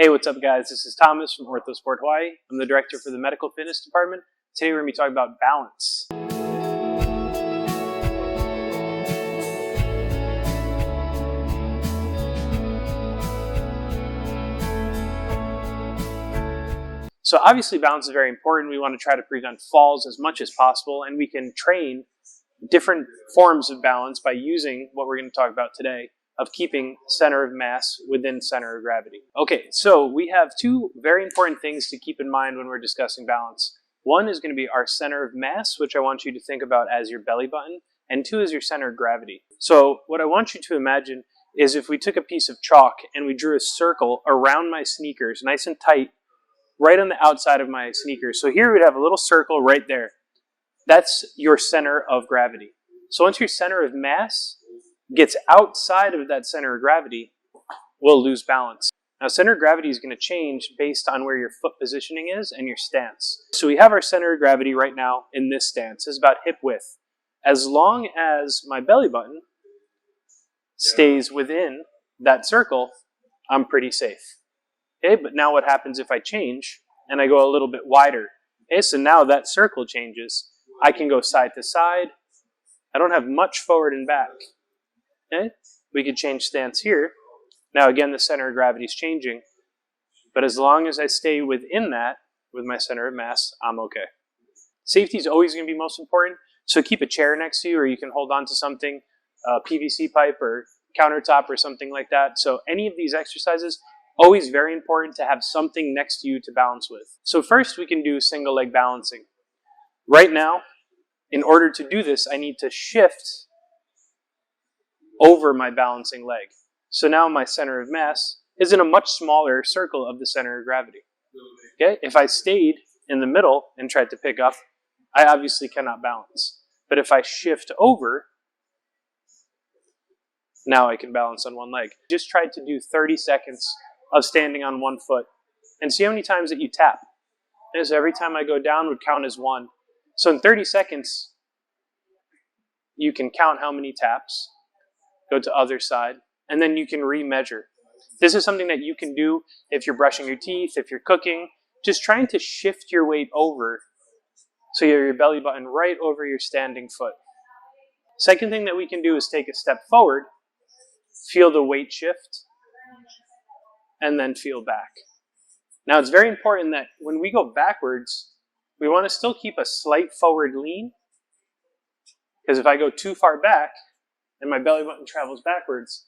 Hey, what's up guys? This is Thomas from OrthoSport Hawaii. I'm the director for the medical fitness department. Today we're going to be talking about balance. So obviously balance is very important. We want to try to prevent falls as much as possible, and we can train different forms of balance by using what we're going to talk about today, of keeping center of mass within center of gravity. Okay, so we have two very important things to keep in mind when we're discussing balance. One is going to be our center of mass, which I want you to think about as your belly button, and two is your center of gravity. So what I want you to imagine is if we took a piece of chalk and we drew a circle around my sneakers, nice and tight, right on the outside of my sneakers. So here we'd have a little circle right there. That's your center of gravity. So once your center of mass gets outside of that center of gravity, we'll lose balance. Now, center of gravity is going to change based on where your foot positioning is and your stance. So we have our center of gravity right now in this stance. It's about hip width. As long as my belly button stays within that circle, I'm pretty safe. Okay, but now what happens if I change and I go a little bit wider? Okay, so now that circle changes. I can go side to side. I don't have much forward and back. Okay, we could change stance here. Now again, the center of gravity is changing, but as long as I stay within that, with my center of mass, I'm okay. Safety is always going to be most important, so keep a chair next to you, or you can hold on to something, a PVC pipe or countertop or something like that. So any of these exercises, always very important to have something next to you to balance with. So first we can do single leg balancing. Right now, in order to do this, I need to shift over my balancing leg. So now my center of mass is in a much smaller circle of the center of gravity. Okay? If I stayed in the middle and tried to pick up, I obviously cannot balance. But if I shift over, now I can balance on one leg. Just try to do 30 seconds of standing on one foot and see how many times that you tap. And so every time I go down would count as one. So in 30 seconds, you can count how many taps, go to other side, and then you can remeasure. This is something that you can do if you're brushing your teeth, if you're cooking, just trying to shift your weight over so you have your belly button right over your standing foot. Second thing that we can do is take a step forward, feel the weight shift, and then feel back. Now it's very important that when we go backwards, we want to still keep a slight forward lean, because if I go too far back and my belly button travels backwards,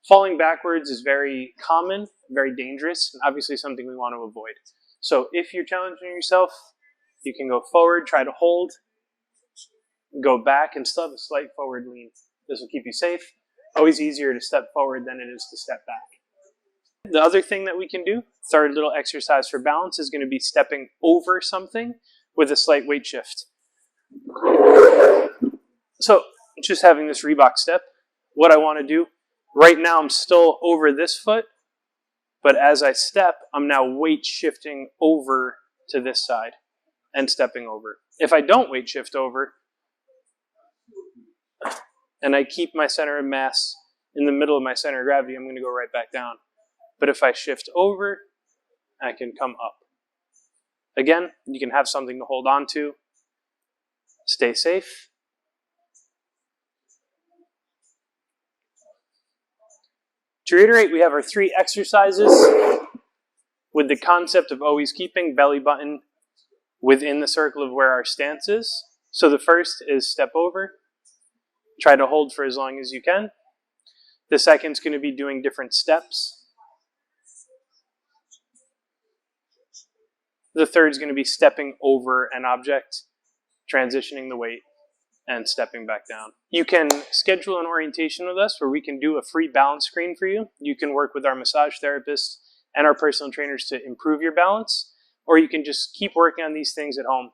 falling backwards is very common, very dangerous, and obviously something we want to avoid. So if you're challenging yourself, you can go forward, try to hold, go back, and still have a slight forward lean. This will keep you safe. Always easier to step forward than it is to step back. The other thing that we can do, third little exercise for balance, is going to be stepping over something with a slight weight shift. So just having this Reebok step, what I want to do, right now I'm still over this foot, but as I step, I'm now weight shifting over to this side and stepping over. If I don't weight shift over, and I keep my center of mass in the middle of my center of gravity, I'm going to go right back down. But if I shift over, I can come up. Again, you can have something to hold on to. Stay safe. To reiterate, we have our 3 exercises with the concept of always keeping belly button within the circle of where our stance is. So the first is step over. Try to hold for as long as you can. The second is going to be doing different steps. The third is going to be stepping over an object, transitioning the weight, and stepping back down. You can schedule an orientation with us where we can do a free balance screen for you. You can work with our massage therapists and our personal trainers to improve your balance, or you can just keep working on these things at home.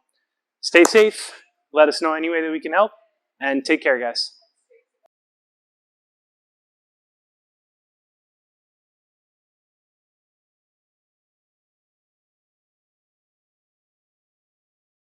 Stay safe, let us know any way that we can help, and take care, guys.